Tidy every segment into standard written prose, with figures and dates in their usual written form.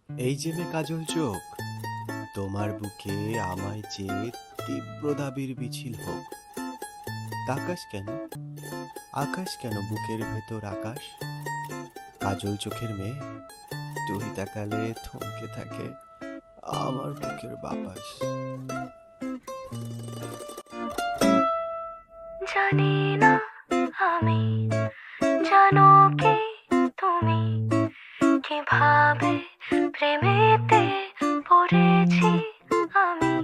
এই যে মে কাজল চোখ, তোমার বুকে আমায় চেয়ে তীব্র দাবির মিছিল হোক। আকাশ কেন, আকাশ কেন বুকের ভেতর আকাশ? কাজল চোখের মেয়ে, তুই তাকালে থমকে থাকে আমার বুকের বাতাস। জানি না আমি, জানো কি তুমি, কিভাবে প্রেমেতে পড়েছি আমি।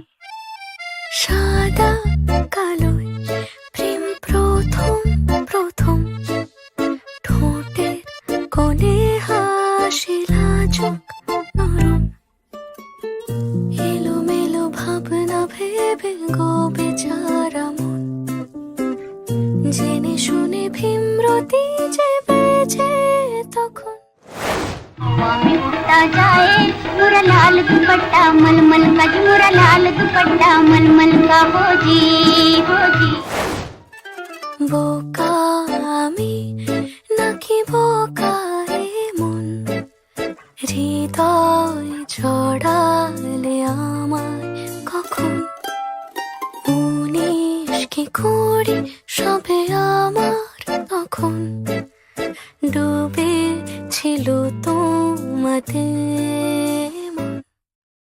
সাদা কালোয় প্রেম প্রথম প্রথম, ঠোঁটের কোণে হাসি লাজুক নরম, এলোমেলো ভাবনা ভেবে গো বেচারা মন, জেনে শুনে ভীমরতি যে বেজে তখন। हवा में उड़ता जाए मोरा लाल दुपट्टा मलमल का जी, मोरा लाल दुपट्टा मलमल का हो जी हो जी। বোকা আমি নাকি বোকা এ মন, হৃদয় ছড়ালে আমায় কখন 19 কি 20 সবে